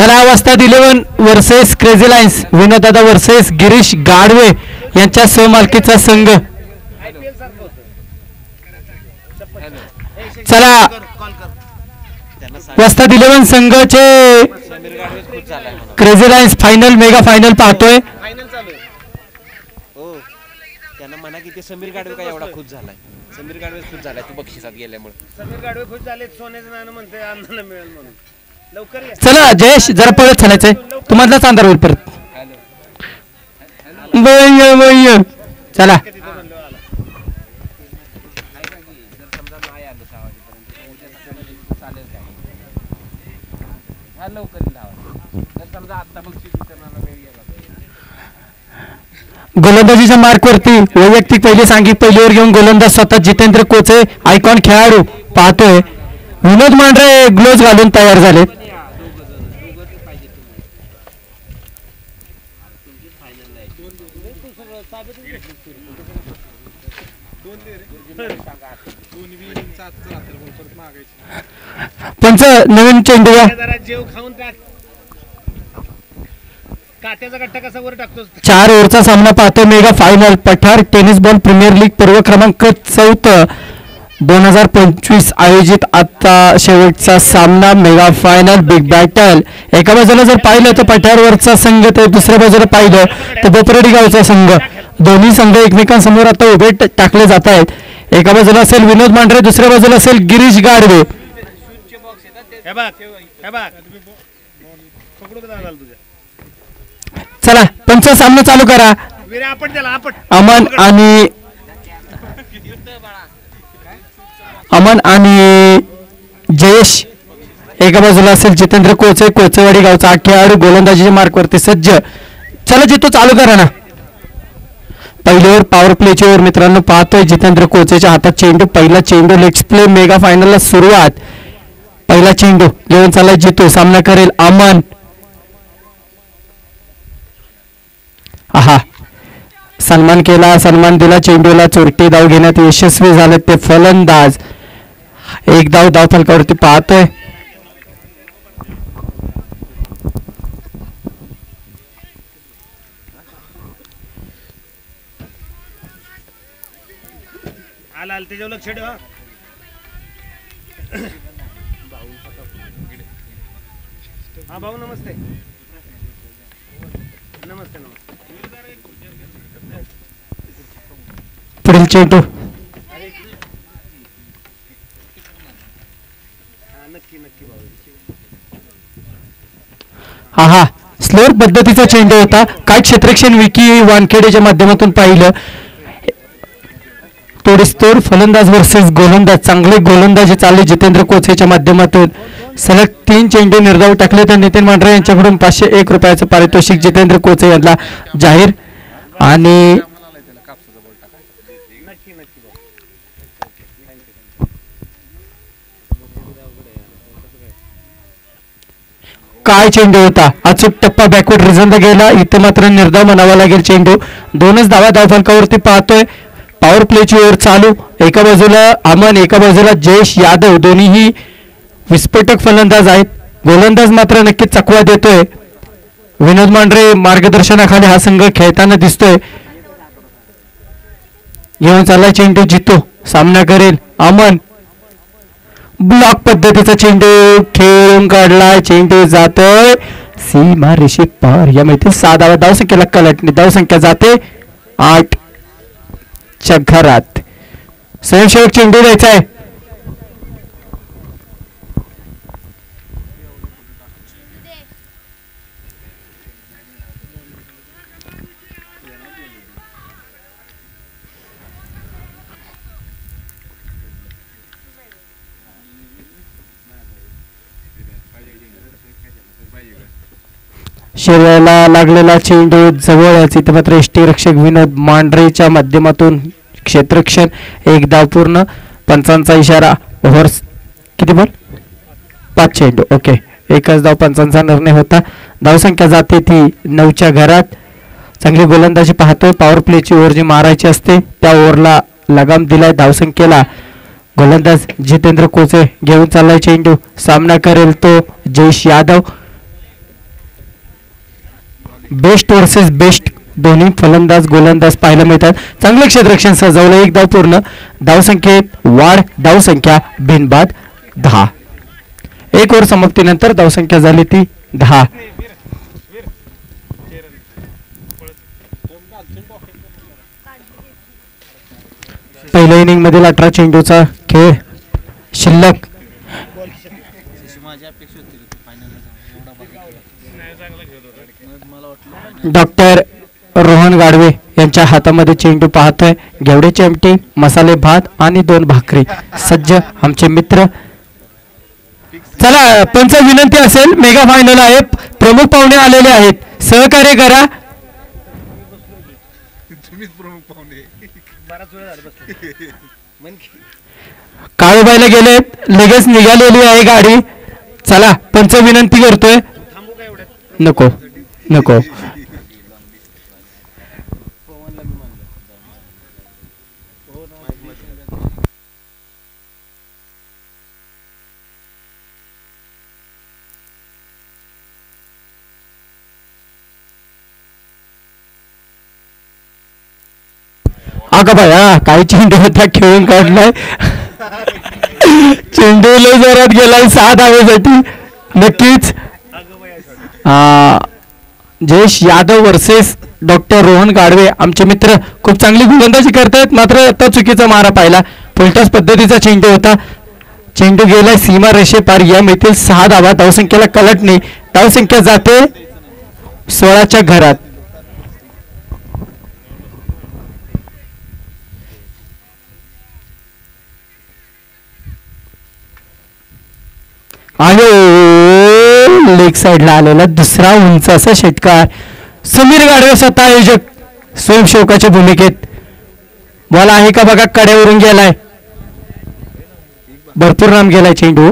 चला Vastad 11 versus crazy lines Vinodada versus Girish Gadve यांच्या सहमालकीचा संघ. चला वस्ताद 11 संघाचे crazy lines final mega final पाहतोय. त्यांना म्हणा की ते समीर गाडवे काय एवढा खुश झालाय. समीर गाडवे खुश झालाय तू बक्षिसात गेल्यामुळे. समीर गाडवे खुश झाले सोन्याचं नाणं म्हणते आम्हाला मिळेल म्हणून. लवकर या. चला जयेश जरा पळत चालायचंय तुम्हालाच अंधार होईल परत. चला गोलंदाजीच्या मार्कवरती वैयक्तिक पहिली सांघिक पहिलीवर घेऊन गोलंदाज स्वतः जितेंद्र कोचे आयकॉन खेळाडू पाहतोय. विनोद मांढरे ग्लोव्ज घालून तयार झाले. पंच नवीन चेंडू जेव खाऊन काट्याचा गट्टा कसा वर टाकतो. 4 ओव्हरचा सामना पाहतो मेगा फायनल पठार टेनिस बॉल प्रीमियर लीग पर्व क्रमांक 14 2025 आयोजित आता शेवटचा सामना मेगा फायनल बिग बॅटल. एका बाजूला जर पाहिलं तर पठारवरचा संघ तर दुसऱ्या बाजूला पाहिलं तर बोपरडी गावचा संघ. दोन्ही संघ एकमेकांसमोर आता उभे टाकले जात आहेत. एका बाजूला असेल विनोद मांढरे दुसऱ्या बाजूला असेल गिरीश गाडवे. चला पंच सामना चालू करा. अमन आणि जयेश एका बाजूला असेल जितेंद्र कोचे कोचेवाडी गावचा खेळाडू गोलंदाजीच्या मार्कवरती सज्ज. चला जितो चालू करा ना. पहिल्यावर पॉवर प्लेची ओव्हर मित्रांनो पाहतोय जितेंद्र कोचेच्या हातात चेंडू. पहिला चेंडू लेट्स प्ले मेगा फायनलला सुरुवात. पहिला चेंडू घेऊन चाललाय जितो सामना करेल अमन. आहा सन्मान केला सन्मान दिला चेंडूला. चोरटी धाव घेण्यात यशस्वी झाले ते फलंदाज. एक धाव फलकावरती पाहतोय. त्याच्यावर लक्ष ठेवा. हा भाऊ नमस्ते. नमस्ते नमस्ते. पुढील चेंडू हा स्लोअर पद्धतीचा चेंडू होता. काय क्षेत्ररक्षण विकी वानखेडेच्या माध्यमातून पाहिलं. तोडीस्तोड फलंदाज वर्सेस गोलंदाज. चांगले गोलंदाजी चालले जितेंद्र कोचेच्या माध्यमातून. सलग 3 चेंडू निर्धाव टाकले तर नितीन मांढरे यांच्याकडून 501 रुपयाचं पारितोषिक जितेंद्र कोचे यांना जाहीर. आणि काय चेंडू होता. अचूक टप्पा बॅकवर्ड रिझनला गेला. इथं मात्र निर्धाव म्हणावा लागेल. चेंडू 2च धाव फलकावरती पाहतोय. पॉवर प्लेची ओव्हर चालू. एका बाजूला अमन एका बाजूला जयेश यादव. दोन्हीही विस्फोटक फलंदाज आहेत. गोलंदाज मात्र नक्कीच चकवा देतोय. विनोद मांढरे मार्गदर्शनाखाली हा संघ खेळताना दिसतोय. घेऊन चाललाय चेंडू जितो सामना करेल अमन. ब्लॉक पद्धतीचा चेंडू खेळून काढलाय. चेंडू जातोय सीमा रेषे पार. यामध्ये 6 धावसंख्येला कलटणी. धावसंख्या जाते 8 च्या घरात. स्वयंसेवक चेंडू द्यायचा आहे. शरीराला लागलेला चेंडू जवळच. इथे मात्र यष्टी रक्षक विनोद मांढरेच्या माध्यमातून क्षेत्ररक्षण. 1 धाव पूर्ण. पंचांचा इशारा. ओव्हर किती बॉल 5 चेंडू. ओके 1च धाव पंचांचा निर्णय होता. धावसंख्या जाते ती 9 च्या घरात. चांगली गोलंदाजी पाहतोय. पॉवर प्लेची ओव्हर जी मारायची असते त्या ओव्हरला लगाम दिलाय. धावसंख्येला गोलंदाज जितेंद्र कोचे घेऊन चाललाय चेंडू. सामना करेल तो Jayesh Yadav. Best versus best दोन्ही फलंदाज गोलंदाज पाहायला मिळतात. चांगलं क्षेत्ररक्षण सजवलं. एक धाव पूर्ण. धावसंख्येत वाढ. धावसंख्या बिनबाद 10. एक ओव्हर समाप्तीनंतर धावसंख्या झाली ती 10. पहिल्या इनिंग मधील 18 चेंडूचा खेळ शिल्लक. डॉक्टर रोहन गाडवे यांच्या हातामध्ये चेंडू पाहतोय. घेवड्याची आमटी, मसाले भात आणि 2 भाकरी. सज्ज आमचे मित्र. चला पंच विनंती असेल, मेगा फायनल आहे, प्रमुख पाहुणे आलेले आहेत, सहकार्य करा. काळूबाईला गेलेत, लगेच निघालेली आहे गाडी. चला पंच विनंती करतोय. नको नको. अगं बाया काही चेंडू होता खेळून काढलाय. चेंडू लय जोरात गेलाय 6 धावेसाठी. नक्कीच जयेश यादव वर्सेस डॉक्टर रोहन गाडवे आमचे मित्र खूप चांगली गोलंदाजी करतायत. मात्र आता चुकीचा मारा पाहिला. फुलटॉस पद्धतीचा चेंडू होता. चेंडू गेलाय सीमा रेषे पार. या येथील 6 धावा. धावसंख्येला कलट नाही. धावसंख्या जाते 16च्या घरात. आणि लेग साइडला आलेला दुसरा उंच असा षटकार. समीर गाडवे स्वतः आयोजक स्वयंसेवकाच्या भूमिकेत. बॉल आहे का बघा. कड्यावरून गेलाय. भरपूर लांब गेलाय चेंडू.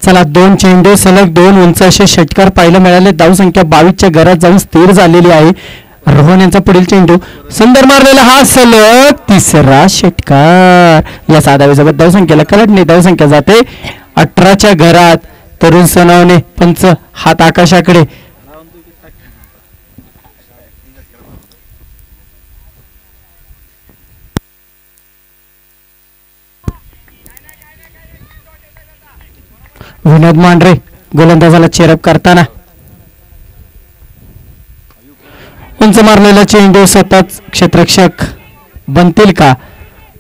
चला 2 चेंडू सलग 2 उंच असे षटकार पाहायला मिळाले. धावसंख्या 22च्या घरात जाऊन स्थिर झालेली आहे. रोहन यांचा पुढील चेंडू सुंदर मारलेला. हा सलग 3रा षटकार. या 6 धावेसोबत धावसंख्येला कलट नाही. धावसंख्या जाते 18च्या घरात. तरुण सोनावणे पंच हात आकाशाकडे. विनोद मांढरे गोलंदाजाला चेरअप करताना. उंच मारलेला चेंडू स्वतःच क्षेत्ररक्षक बनतील का,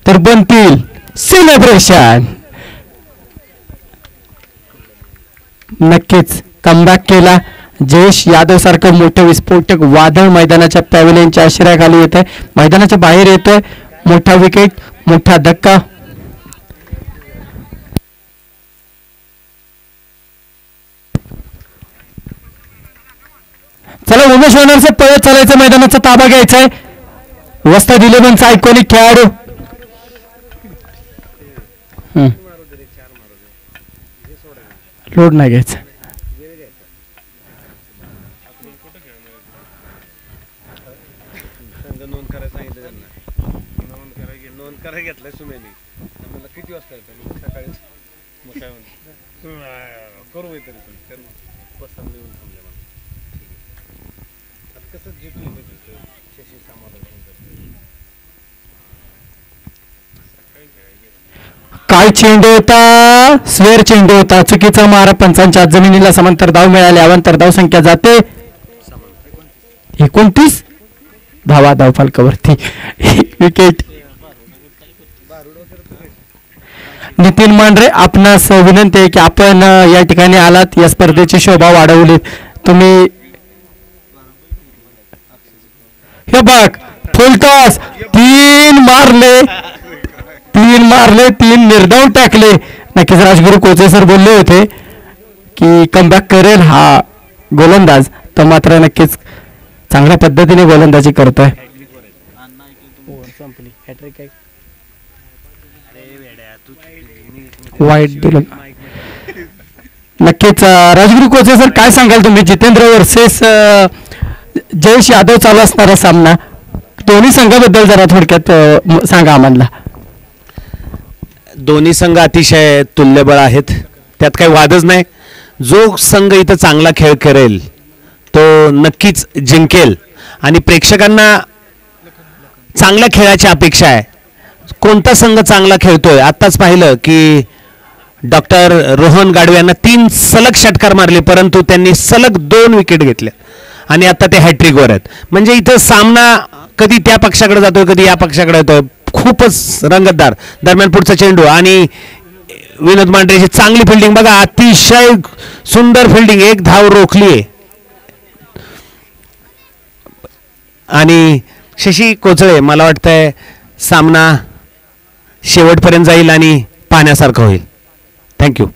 तर बनतील. सेलिब्रेशन नक्कीच कमबॅक केला. जयेश यादव सारखं मोठं विस्फोटक वादळ मैदानाच्या पॅव्हिलियनच्या आश्रयाखाली येत आहे. मैदानाच्या बाहेर येतोय. मोठा विकेट, मोठा धक्का. चला उमेश ओनरचे पळत चालायचं, मैदानाचा ताबा घ्यायचा आहे. वस्ताद 11चा आयकॉनिक खेळाडू. लोड नाही घ्यायचं. नोंद करायला घेतलाय सुमेनी. मला किती वाजता येतं सकाळी मग काय म्हणतो करू तरी पसंत येऊन समजा मला. आता कसं जिंकलं शशी समाधान काय चेंडू होता, स्वेर चेंडू होता. चुकीचा मारा. पंचांच्या जमिनीला समांतर धाव मिळाले. अवांतर धाव संख्या जाते 29 धावा. धाव फलकावरती विकेट. नितीन मांढरे आपणास विनंती आहे की आपण या ठिकाणी आलात, या स्पर्धेची शोभा वाढवलीत तुम्ही. हे बघ फुल टॉस 3 मारले 3 निर्धाव टाकले. नक्कीच राजगुरू कोचे सर बोलले होते की कमबॅक करेल हा गोलंदाज, तर मात्र नक्कीच चांगल्या पद्धतीने गोलंदाजी करतोय. संपली हॅट्रिक काय वाईट दिलं. नक्कीच राजगुरू कोचे सर काय सांगाल तुम्ही जितेंद्र वर्सेस जयेश यादव चालू असणारा सामना दोन्ही संघाबद्दल जरा थोडक्यात सांगा आम्हाला. दोन्ही संघ अतिशय तुल्यबळ आहेत, त्यात काही वादच नाही. जो संघ इथं चांगला खेळ करेल तो नक्कीच जिंकेल आणि प्रेक्षकांना चांगल्या खेळाची अपेक्षा आहे. कोणता संघ चांगला खेळतोय आत्ताच पाहिलं की डॉक्टर रोहन गाडवे यांना 3 सलग षटकार मारले, परंतु त्यांनी सलग 2 विकेट घेतल्या आणि आता ते हॅट्रिकवर आहेत. म्हणजे इथं सामना कधी त्या पक्षाकडे जातोय कधी या पक्षाकडे येतोय, खूपच रंगतदार. दरम्यान पुढचा चेंडू आणि विनोद मांढरेची चांगली फिल्डिंग बघा, अतिशय सुंदर फिल्डिंग, एक धाव रोखली आहे. आणि शशी कोचळे मला वाटतंय सामना शेवटपर्यंत जाईल आणि पाहण्यासारखं होईल. थँक्यू.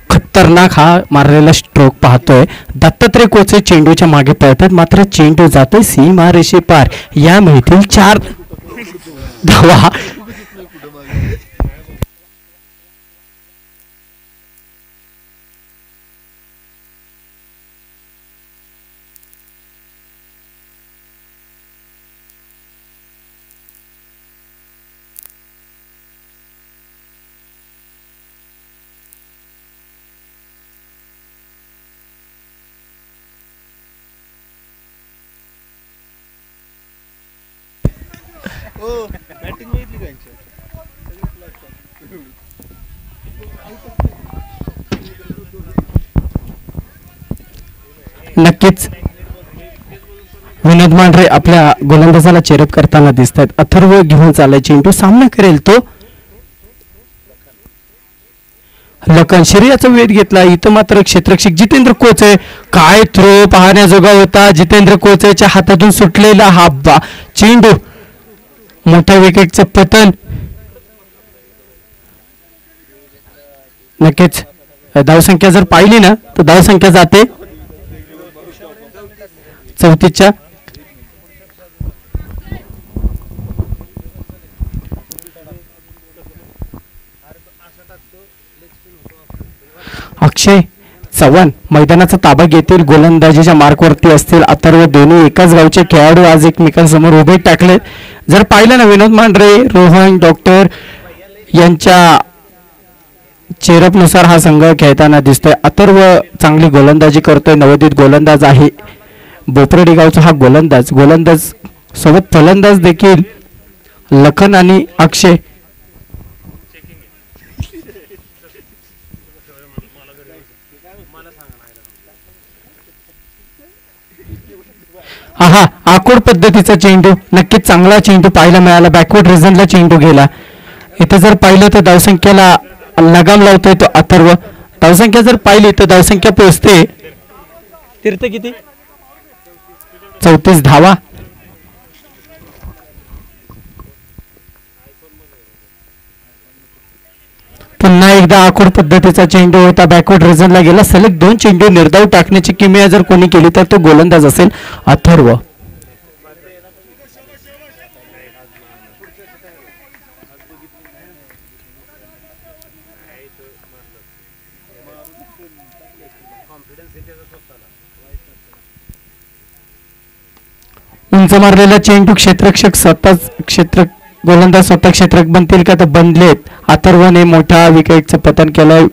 खतरनाक हा मारलेला स्ट्रोक पाहतोय. दत्तात्रय कोचे चेंडूच्या मागे पळतात, मात्र चेंडू जातोय सीमा रेषे पार. या मिळतील 4 धावा. नक्कीच विनोद मांढरे आपल्या गोलंदाजाला चेरप करताना दिसत आहेत. अथर्व घेऊन चाललाय चेंडू, सामना करेल तो. लखन शरीराचा वेध घेतला इथं, मात्र क्षेत्ररक्षक जितेंद्र कोचे काय थ्रो पाहण्याजोगा होता. जितेंद्र कोचेच्या हातातून सुटलेला हा चेंडू, मोठ्या विकेटचं पतन. नक्कीच धावसंख्या जर पाहिली ना तर धावसंख्या जाते 34च्या. अक्षय चव्हाण मैदानाचा ताबा घेतील, गोलंदाजीच्या मार्कवरती असतील. अथर्व दोन्ही एकाच गावचे खेळाडू आज एकमेकांसमोर उभे टाकले. जर पाहिलं ना विनोद मांढरे रोहन डॉक्टर यांच्या चेरपनुसार हा संघ खेळताना दिसतोय. अथर्व चांगली गोलंदाजी करतोय, नवोदित गोलंदाज आहे. बोपरेडी गावचा हा गोलंदाज सोबत फलंदाज देखील लखन आणि अक्षय. हा आखूड पद्धतीचा चेंडू, नक्कीच चांगला चेंडू पाहायला मिळाला. बॅकवर्ड रिजनला चेंडू गेला. इथं जर पाहिलं तर धावसंख्येला लगाम लावतोय तो अथर्व. धावसंख्या जर पाहिली तर धावसंख्या पोहोचते तीर्थ किती 34 धावा. पुन्हा एकदा आखूड पद्धतीचा चेंडू होता, बॅकवर्ड रिजनला गेला. सलग 2 चेंडू निर्धाव टाकण्याची किमया जर कोणी केली तर तो गोलंदाज असेल अथर्व. उंच मारलेला चेंडू क्षेत्ररक्षक स्वतः गोलंदाज स्वतः क्षेत्ररक्षक बनतील का तर बनलेत. अथर्वने मोठा विकेटचं पतन केलं.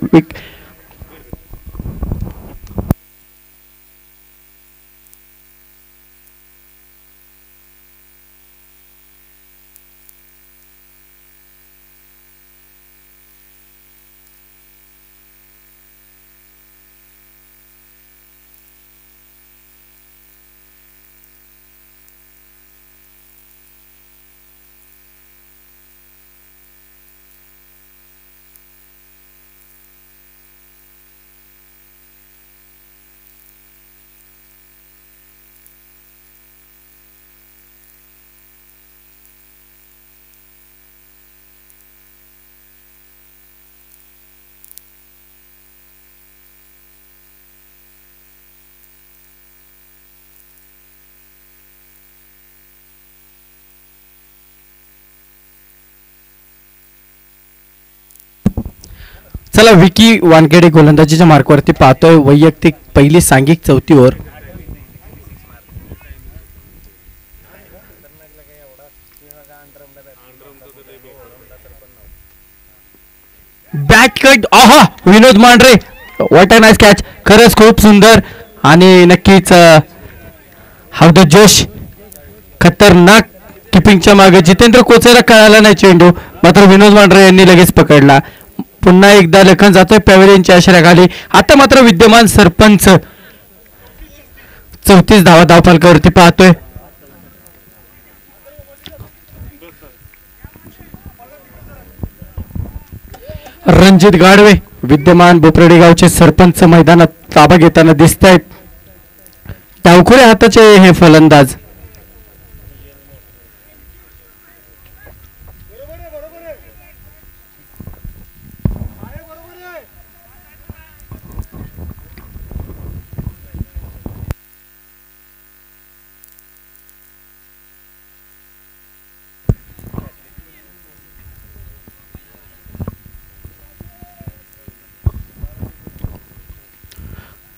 चला विकी वानखेडे गोलंदाजीच्या मार्कवरती पाहतोय. वैयक्तिक पहिली सांघिक चौथी ओव्हर. Bat cut. आहा Vinod Mandhare what a nice catch. खरंच खूप सुंदर आणि नक्कीच हौद जोश. खतरनाक किपिंगच्या मागे जितेंद्र कोचेला कळाला नाही चेंडू, मात्र विनोद मांढरे यांनी लगेच पकडला. पुन्हा एकदा लखन जातोय पॅव्हलियनच्या आश्रयाखाली. आता मात्र विद्यमान सरपंच 34 धावा धावफलकावरती पाहतोय. रणजित गाडवे विद्यमान बोपरेडी गावचे सरपंच मैदानात ताबा घेताना दिसत आहेत. डावखुऱ्या हाताचे हे फलंदाज.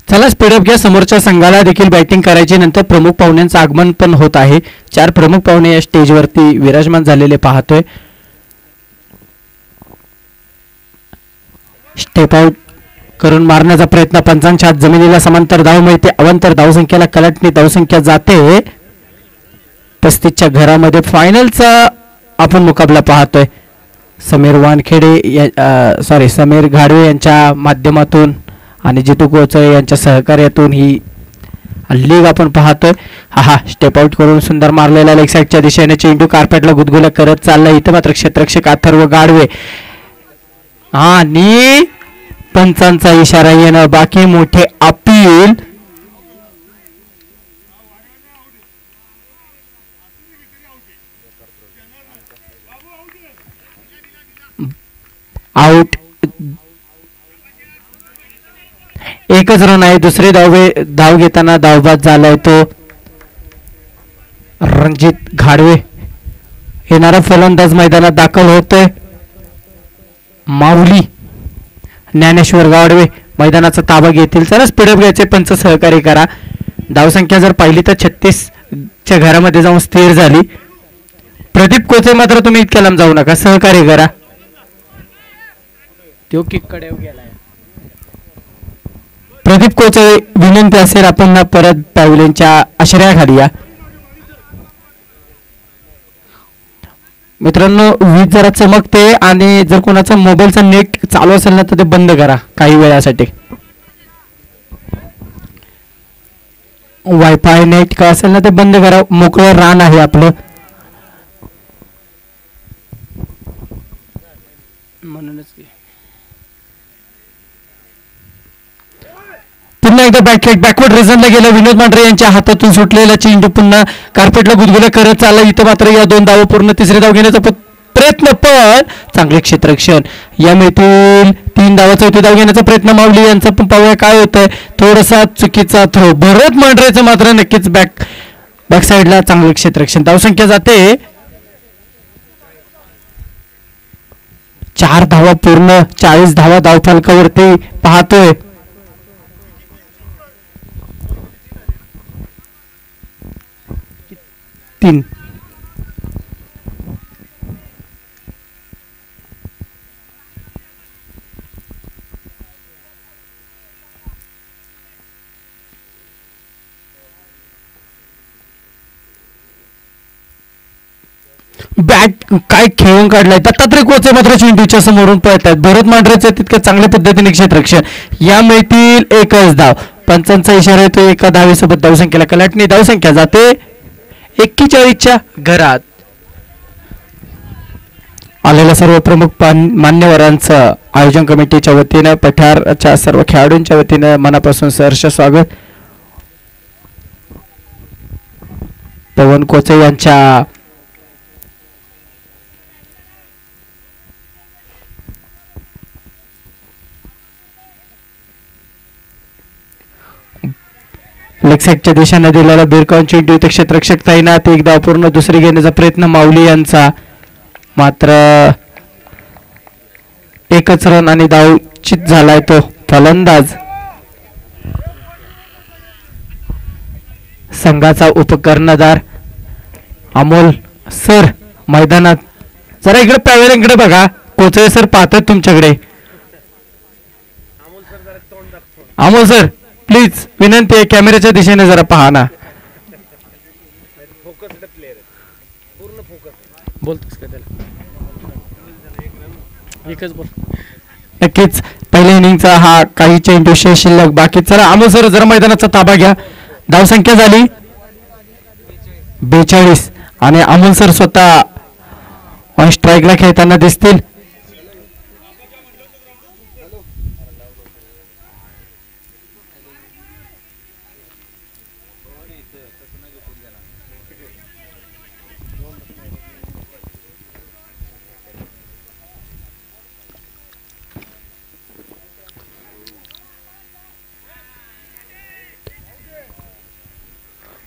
चला स्पीडअप घ्या. समोरच्या संघाला देखील बॅटिंग करायची. नंतर प्रमुख पाहुण्यांचं आगमन पण होत आहे. 4 प्रमुख पाहुणे या स्टेजवरती विराजमान झालेले पाहतोय. स्टेप आउट करून मारण्याचा प्रयत्न. पंचांच्या हात जमिनीला समांतर धाव मिळते. अवंतर धावसंख्येला कलाटणी धावसंख्या जाते 35च्या घरामध्ये. फायनलचा आपण मुकाबला पाहतोय. समीर घाडवे यांच्या माध्यमातून आणि जितू कोचे यांच्या सहकार्यातून ही लीग आपण पाहतोय. हा स्टेप आउट करून सुंदर मारलेला लेग साईडच्या दिशेने चेंडू कार्पेटला गुदगुल्या करत चालला. इथं मात्र क्षेत्ररक्षक अथर्व गाडवे आणि पंचांचा इशारा येणं बाकी. मोठे अपील. आउट. एकच रन आहे. दुसरे धाव घेताना धावबाद झालाय तो रणजित घाडवे. येणारा फलंदाज मैदानात दाखल होतोय. माऊली ज्ञानेश्वर गाडवे मैदानाचा ताबा घेतील. चला स्पीडअप घ्यायचे. पंच सहकार्य करा. धावसंख्या जर पाहिली तर 36च्या घरामध्ये जाऊन स्थिर झाली. प्रदीप कोचे मात्र तुम्ही इतक्या लांब जाऊ नका, सहकार्य करा. तो किकडे गेलाय. प्रदीप कोचे विनंती असेल आपण परत पॅव्हलियनच्या आश्रयाखाली या. मित्रांनो वीज जरा चमकते आणि जर कोणाचा मोबाईलचा नेट चालू असेल ना तर ते बंद करा काही वेळासाठी. वायफाय नेट का असेल ना ते बंद करा. मोकळं रान आहे आपलं म्हणूनच. पुन्हा एकदा बॅकवर्ड रिझनला गेलं. विनोद मांढरे यांच्या हातातून सुटलेला चेंडू पुन्हा कार्पेटला गुदगुल्या करत चालला. इथं मात्र या 2 धावा पूर्ण. तिसरी धाव घेण्याचा प्रयत्न पण चांगले क्षेत्ररक्षण. या मिळतील 3 धावा. चौथी धाव घेण्याचा प्रयत्न माऊली यांचा पण पाहूया काय होतंय. थोडासा चुकीचा थ्रो. भरत मांढरेचं मात्र नक्कीच बॅक साईडला चांगलं क्षेत्ररक्षण. धावसंख्या जाते 4 धावा पूर्ण. 40 धावा धावफलकावरती पाहतोय. बॅट काय खेळून काढलाय. दत्तात्रय कोचे मात्र चेंडूच्या समोरून पळत आहेत. भरत मांढरेचं तितकं चांगल्या पद्धतीने क्षेत्ररक्षण. या मिळतील 1च धाव. पंचांचा इशारा येतो. 1 धावेसोबत धावसंख्येला कलाटणी. धावसंख्या जाते 41च्या घरात. आलेल्या सर्व प्रमुख मान्यवरांचं आयोजन कमिटीच्या वतीनं पठारच्या सर्व खेळाडूंच्या वतीनं मनापासून सहर्ष स्वागत. पवन कोचे यांच्या लेग साईडच्या दिशेने दिलेला बिरकाऊन चेंडू. इथे क्षेत्ररक्षक तैनात. 1 धाव पूर्ण. दुसरी घेण्याचा प्रयत्न माऊली यांचा. मात्र 1च रन आणि धाव निश्चित झालाय तो फलंदाज. संघाचा उपकर्णधार अमोल सर मैदानात. जरा इकडे पॅवेलियनकडे बघा, कोचळे सर पाहतात तुमच्याकडे. अमोल सर प्लीज विनंती आहे, कॅमेऱ्याच्या दिशेने जरा पहा ना. बोलतोस का त्याला एकच बोल. नक्कीच पहिल्या इनिंगचा हा काही चेंडू शिल्लक बाकी. चला अमोल सर जरा मैदानाचा ताबा घ्या. धावसंख्या झाली 42 आणि अमोल सर स्वतः ऑन स्ट्राईकला खेळताना दिसतील.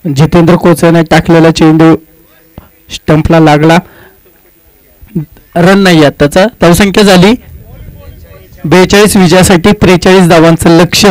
जितेंद्र कोचरने टाकलेला चेंडू स्टंपला लागला. रन नाही आहेत त्याचा. धावसंख्या झाली 42 विजयासाठी 43 धावांचं लक्ष.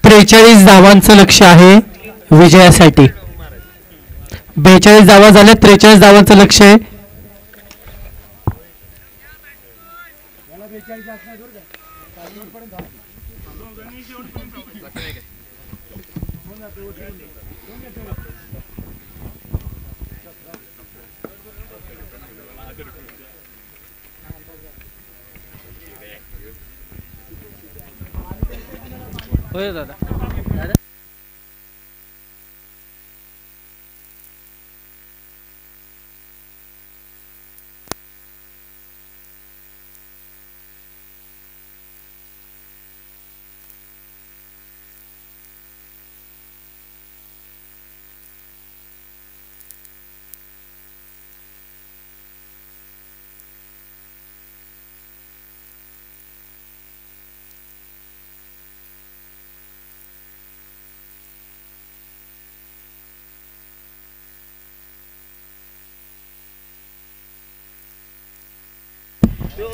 त्रेचाळीस धावांचं लक्ष आहे विजयासाठी. 42 धावा झाल्या, 43 धावांचं लक्ष आहे. होय दादा.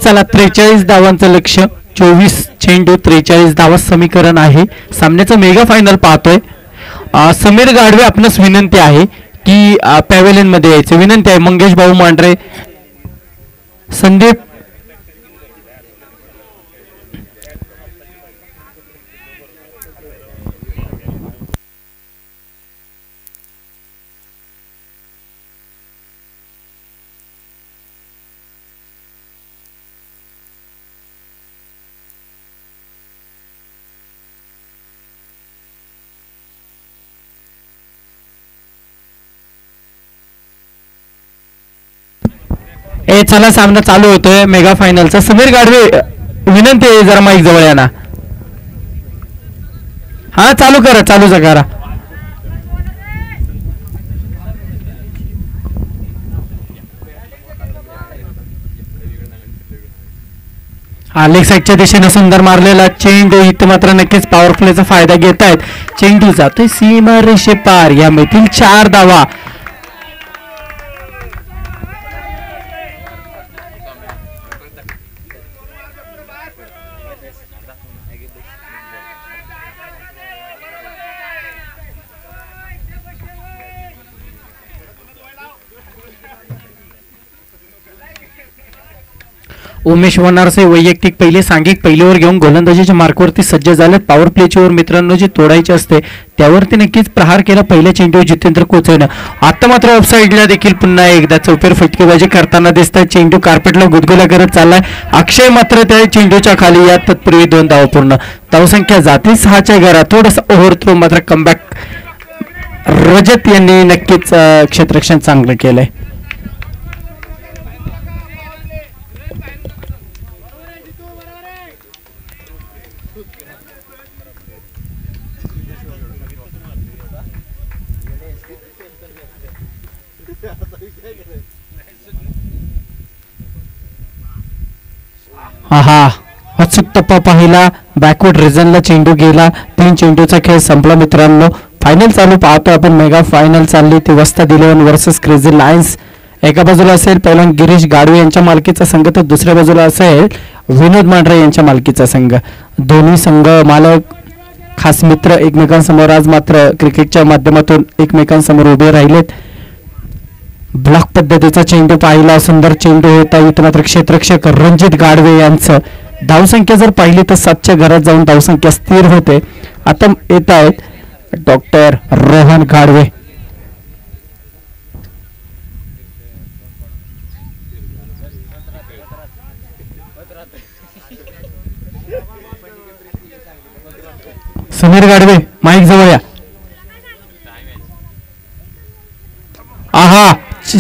चला 43 धावांचं लक्ष, 24 चेंडू 43 धावा समीकरण आहे. सामन्याचं मेगा फायनल पाहतोय. समीर गाडवे आपणास विनंती आहे की पॅव्हेलियन मध्ये यायचं विनंती आहे. मंगेश भाऊ मांढरे, संदीप चला सामना चालू होतोय मेगा फायनलचा. समीर गाडवे विनंती आहे जरा माईक जवळ या ना. हा चालू करा, चालूच करा. लेग साईडच्या दिशेने सुंदर मारलेला चेंडू. इथं मात्र नक्कीच पॉवर प्लेचा फायदा घेत आहेत. चेंडू जातोय सीमा रेषे पार. यामधील 4 धावा. उमेश वनारसे वैयक्तिक पहिले सांघिक पहिल्यावर घेऊन गोलंदाजीच्या मार्कवरती सज्ज झालेत. पॉवर प्लेची ओव्हर मित्रांनो जी तोडायची असते त्यावरती नक्कीच प्रहार केला पहिल्या चेंडू जितेंद्र कोचेनं. आता मात्र ऑफसाईडला देखील पुन्हा एकदा चौफेर फटकेबाजी करताना दिसतात. चेंडू कार्पेटला गुदगुला करत चाललाय. अक्षय मात्र त्या चेंडूच्या खाली या तत्पूर्वी 2 धावा पूर्ण. धावसंख्या जाते 6च्या घरात. थोडंसं ओव्हर थ्रो मात्र कमबॅक रजत यांनी नक्कीच क्षेत्ररक्षण चांगलं केलंय. हा अचूक टप्पा पाहिला. बॅकवर्ड रिजनला चेंडू गेला. 3 चेंडूचा खेळ संपला मित्रांनो. फायनल चालू पाहतो आपण. मेगा फायनल चालली ती वस्ताद 11 वर्सेस क्रेझी लायन्स. एका बाजूला असेल पहिलवान गिरीश गाडवे यांच्या मालकीचा संघ तर दुसऱ्या बाजूला असेल विनोद मांढरे यांच्या मालकीचा संघ. दोन्ही संघ मालक खास मित्र एकमेकांसमोर आज मात्र क्रिकेटच्या माध्यमातून एकमेकांसमोर उभे राहिलेत. ब्लॉक पद्धतीचा चेंडू पाहिला. सुंदर चेंडू होता. इथं मात्र क्षेत्ररक्षक रणजित गाडवे यांचं धावसंख्या जर पाहिली तर 7च्या घरात जाऊन धावसंख्या स्थिर होते. आता येत आहेत डॉक्टर रोहन गाडवे. समीर गाडवे माईक जवळ या. आहा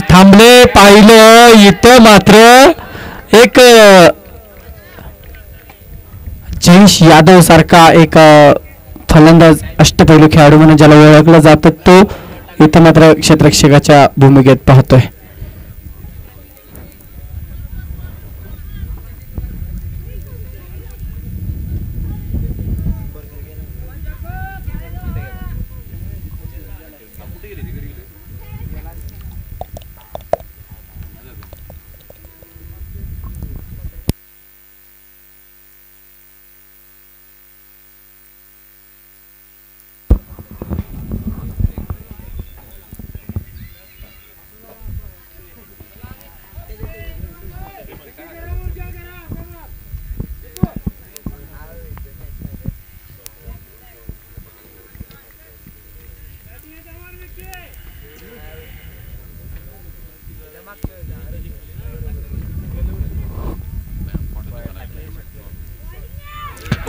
थांबले पाहिलं. इथं मात्र एक जयेश यादव सारखा एक फलंदाज अष्टपैलू खेळाडू म्हणून ज्याला ओळखलं जातं तो इथं मात्र क्षेत्ररक्षकाच्या भूमिकेत पाहतोय.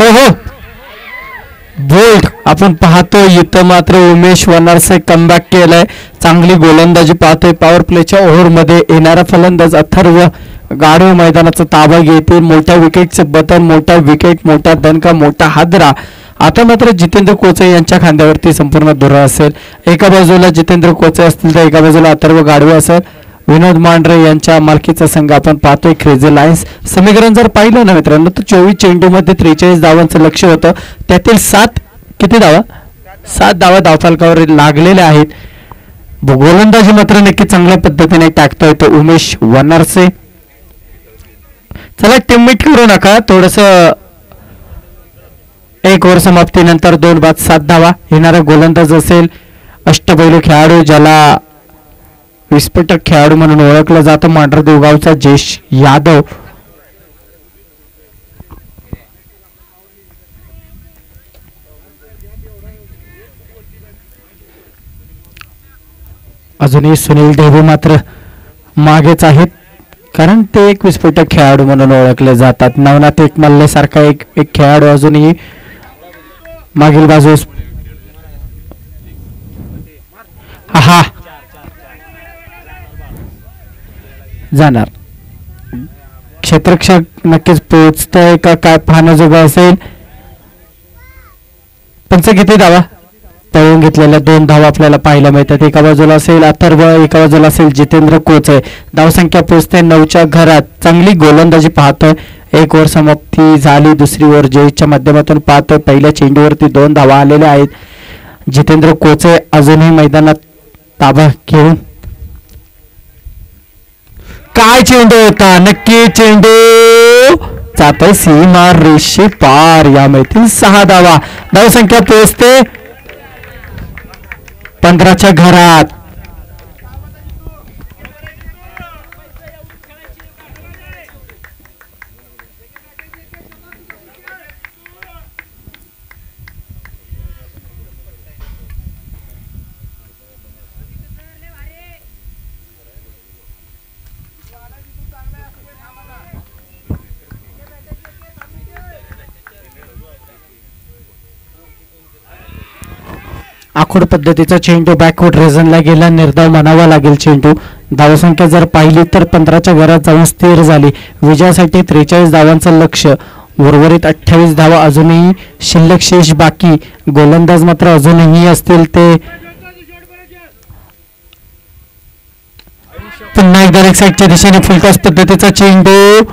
ओहो बोल्ड आपण पाहतो. इथं मात्र उमेश वनारसे कमबॅक केलाय. चांगली गोलंदाजी पाहतोय. पॉवर प्लेच्या ओव्हर मध्ये येणारा फलंदाज अथर्व गाडवे मैदानाचा ताबा घेते. मोठ्या विकेटचं बटन, मोठा विकेट, मोठा दणका, मोठा हादरा. आता मात्र जितेंद्र कोचे यांच्या खांद्यावरती संपूर्ण धुरा असेल. एका बाजूला जितेंद्र कोचे असतील तर एका बाजूला अथर्व गाडवे असेल. विनोद मांढरे यांच्या मालकीचा संघ आपण पाहतोय क्रेझी लायन्स. समीकरण जर पाहिलं ना मित्रांनो तर 24 चेंडू मध्ये 43 धावांचं लक्ष होतं. त्यातील 7 किती धावा 7 धावा धावफलकावर लागलेल्या आहेत. गोलंदाजी मात्र नक्की चांगल्या पद्धतीने टाकतोय तो उमेश वनारसे. चला टिममीट करू नका. थोडस 1 ओव्हर समाप्तीनंतर 2 बाद 7 धावा. येणारा गोलंदाज असेल अष्टपैलू खेळाडू ज्याला विस्फोटक खेळाडू म्हणून ओळखलं जातं मांढरदेव गावचा जयेश यादव. अजूनही सुनील देवी मात्र मागेच आहेत कारण ते एक विस्फोटक खेळाडू म्हणून ओळखले जातात. नवनाथ एकमल्ले सारखा एक खेळाडू अजूनही मागील बाजूस. हा जाणार. क्षेत्ररक्षक नक्कीच पोहोचतंय का काय पाहणं जोगं असेल. पंच किती धावा पळवून घेतलेल्या 2 धावा आपल्याला पाहायला मिळतात. एका बाजूला असेल अथर्व, एका बाजूला असेल जितेंद्र कोचे. धावसंख्या पोहोचते 9च्या घरात. चांगली गोलंदाजी पाहतोय. 1 ओव्हर समाप्ती झाली. दुसरी ओव्हर जयेशच्या माध्यमातून पाहतोय. पहिल्या चेंडूवरती 2 धावा आलेल्या आहेत. जितेंद्र कोचे अजूनही मैदानात ताबा घेऊन. काय चेंडू होता. नक्की चेंडू जातोय सीमा रेषे पार. यामध्ये 6 धावा. धावसंख्या पोहोचते 15च्या घरात. आखूड पद्धतीचा चेंडू बॅकवर्ड रिझनला गेला, निर्धाव म्हणावा लागेल चेंडू. धावसंख्या जर पाहिली तर 15च्या घरात जाऊन स्थिर झाली. विजयासाठी 43 धावांचं लक्ष. उर्वरित 28 धावा अजूनही शिल्लक शेष बाकी. गोलंदाज मात्र अजूनही असतील ते. पुन्हा एकदा लेग साईडच्या दिशेने फुलटॉस पद्धतीचा चेंडू.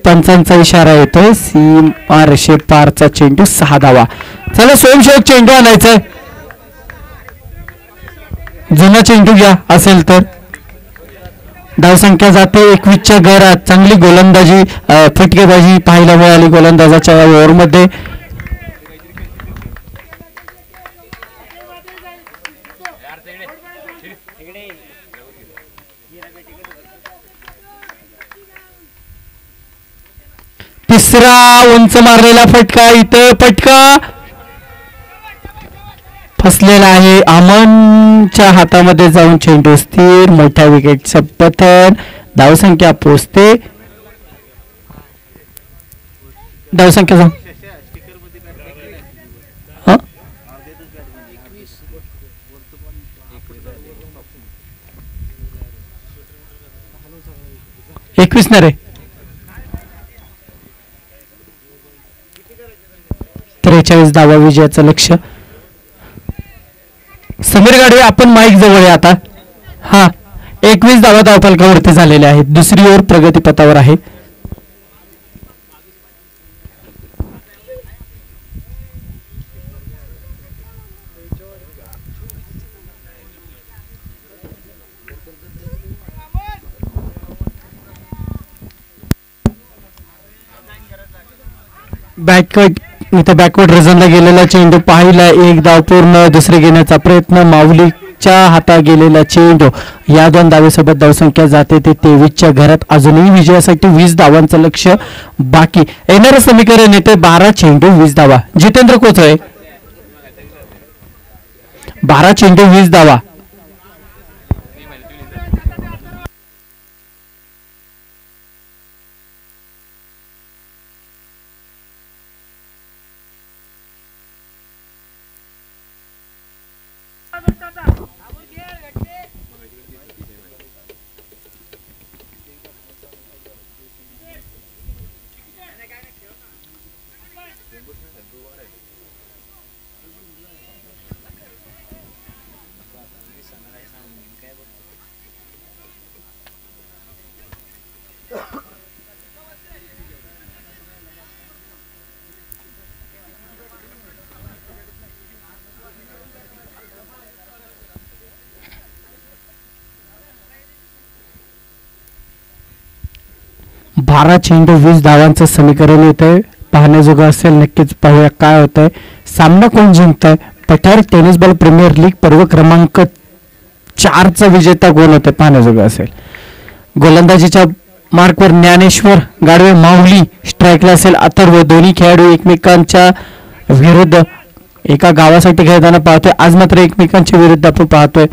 पंचांचा इशारा येतोय. सीमा रेषे पारचा चेंडू. 6 धावा. चला स्वयंसेवक चेंडू आणायचंय. जुना चेंडू घ्या असेल तर. धावसंख्या जाते 21च्या घरात. चांगली गोलंदाजी फटकेबाजी पाहायला मिळाली गोलंदाजाच्या ओव्हरमध्ये. तिसरा उंच मारलेला फटका. इथं फटका फसलेला आहे. अमनच्या हातामध्ये जाऊन चेंडू स्थिर. मोठ्या विकेटचं पतन. धावसंख्या पोचते. धावसंख्या जाऊन 21 ना रे. 43 धावा विजयाचं लक्ष. समीर गाडवे आपण माईक जवळ आहे आता. हा 21 धावा धावफलकावरती झालेल्या आहेत. दुसरी ओव्हर प्रगतीपथावर आहे. बॅकवर्ड रिझनला गेलेला चेंडू पाहिला. एक धाव पूर्ण. दुसरे घेण्याचा प्रयत्न. माऊलीच्या हातात गेलेला चेंडू. या 2 धावेसोबत धावसंख्या जाते ते 23च्या घरात. अजूनही विजयासाठी 20 धावांचं लक्ष बाकी. येणारं समीकरण येते 12 चेंडू 20 धावा. जितेंद्र कोचळे 12 चेंडू 20 धावा. बारा चेंडू 20 धावांचं समीकरण येतंय. पाहण्याजोगं असेल. नक्कीच पाहूया काय होतंय. सामना कोण जिंकतंय. पठार टेनिस बॉल प्रीमियर लीग पर्व क्रमांक 4चा विजेता कोण होतंय पाहण्याजोगं असेल. गोलंदाजीच्या मार्कवर ज्ञानेश्वर गाडवे माऊली. स्ट्राईकला असेल अथर्व. दोन्ही खेळाडू एकमेकांच्या विरुद्ध एका गावासाठी खेळताना पाहतोय. आज मात्र एकमेकांच्या विरुद्ध आपण पाहतोय.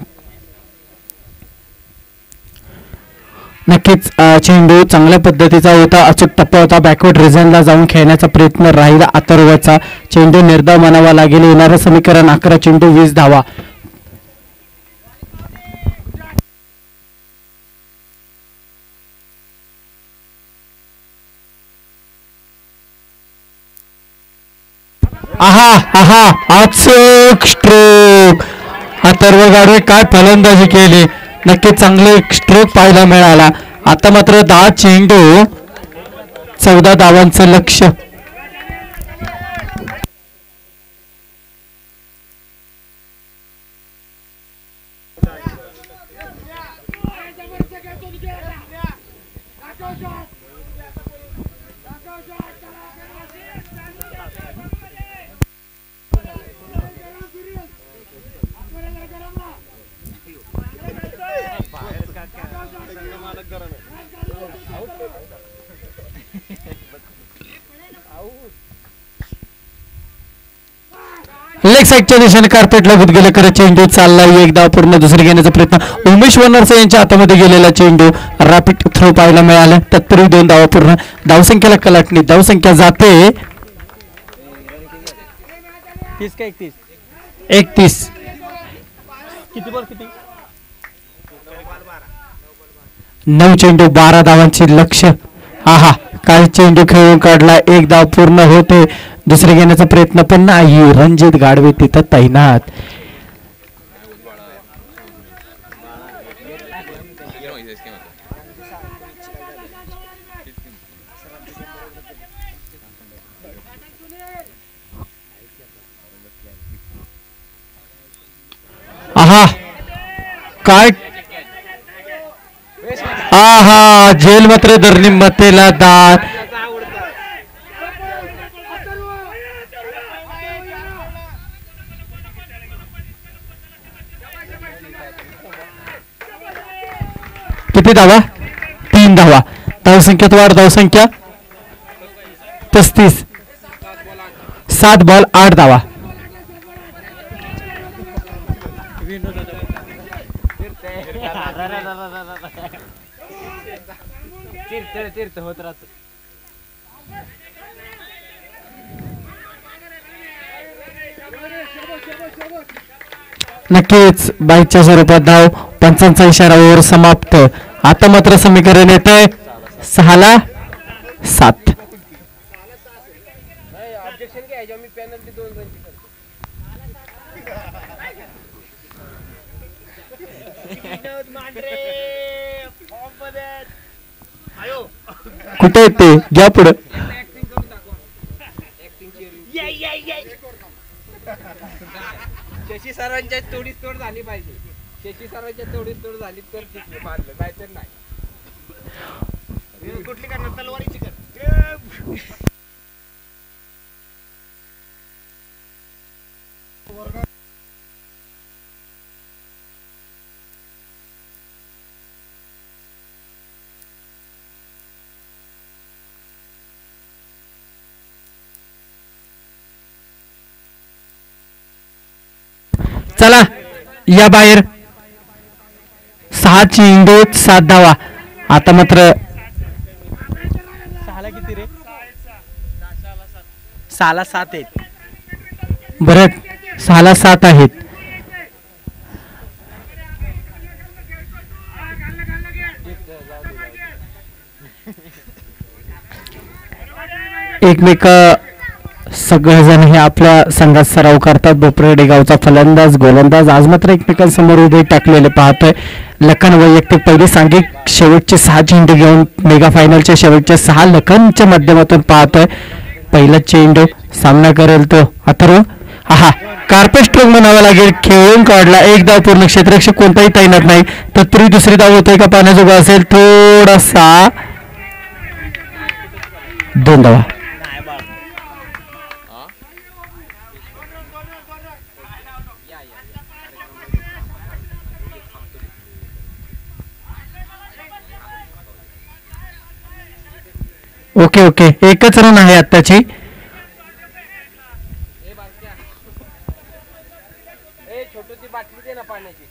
नक्कीच चेंडू चांगल्या पद्धतीचा होता. अचूक टप्पा होता. बॅकवर्ड रिझनला जाऊन खेळण्याचा प्रयत्न राहिला अथर्वचा. चेंडू निर्धाव मानावा लागेल. येणारं समीकरण 11 चेंडू 20 धावा. अचूक स्ट्रोक. अथर्व गाडवे काय फलंदाजी केली. नक्कीच चांगले स्ट्रोक पाहायला मिळाला. आता मात्र 10 चेंडू 14 धावांचं लक्ष. लेग साईडच्या दिशेने कार्पेटला गुदगुले करत चेंडू चालला. एक धाव पूर्ण. दुसरी घेण्याचा प्रयत्न. उमेश वनरसे यांच्या हातामध्ये गेलेला चेंडू. रॅपिड थ्रो पाहायला मिळाला. तत्पूर्वी 2 धावा पूर्ण. धावसंख्येला कलाटणी. धावसंख्या जाते 30 का 31. 31. किती बॉल किती 9 चेंडू 12 धावांचे लक्ष. आहा काय चेंडू खेळून काढला. एक धाव पूर्ण होते. दुसरे घेण्याचा प्रयत्न पण नाही. रणजित गाडवे तिथं तैनात. आहा काय आहा झेल मात्र धरणी मतेला दार. किती धावा 3 धावा. धावसंख्येत वाढ. धावसंख्या 35. 7 बॉल 8 धावा. तीर्थ होत राहत. नक्कीच बाईकच्या स्वरूपात धाव. पंचांचा इशारा ओव्हर समाप्त. आता मात्र समीकरण येतंय 6-7. कुठे येते घ्या पुढे. शशी सरांच्या तोडीस तोड झाली पाहिजे. शशी सरांच्या तोडीस तोड झाली तर ठीक मारलं नाहीतर नाही. कुठली करणार तलवारीची कर. चला या बाहेर. 6 चेंडू 7 धावा. आता मात्र 6ला किती रे 6ला 7 आहेत. बरं 6ला 7 आहेत. एकमेक सगळेजण हे आपल्या संघात सराव करतात. बोपरेडे गावचा फलंदाज गोलंदाज आज मात्र एकमेकांसमोर उभे टाकलेले पाहतोय. लखन वैयक्तिक पहिली सांघिक शेवटचे 6 चेंडू घेऊन मेगा फायनलच्या शेवटच्या 6 लखनच्या माध्यमातून पाहतोय. पहिला चेंडू सामना करेल तो अथर्व. आहा कार्पेट स्ट्रोक म्हणावा लागेल. खेळून काढला. एक धाव पूर्ण. क्षेत्ररक्षक कोणताही तैनात नाही. तत्पूर्वी दुसरी धाव होतोय का पाण्याजोगा असेल. थोडासा 2 धावा. ओके ओके एकच रन आहे आत्ताची. छोटू ती बाटली दे ना पाण्याची.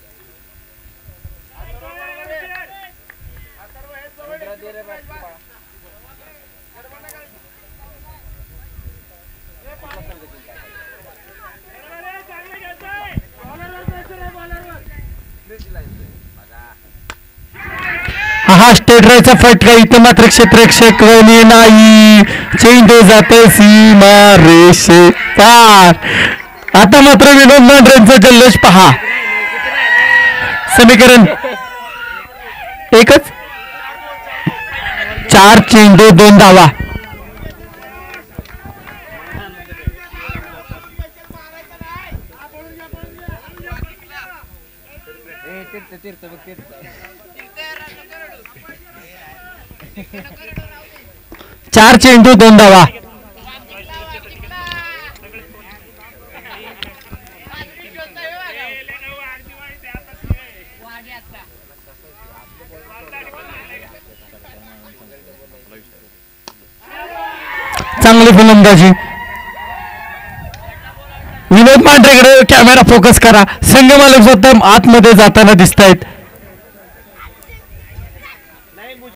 हा स्टेट रायचा फटका. इथे मात्र क्षेत्ररक्षक नाही. चेंडू जातो सीमा रेषे पार. आता मात्र विनोद मांढरेंचा जल्लोष पहा. समीकरण एकच. 4 चेंडू 2 धावा. चार चेंडू 2 धावा. चांगली फलंदाजी. विनोद मांढरेकडे कॅमेरा फोकस करा. संघ मालक स्वतः आतमध्ये जाताना दिसतायत.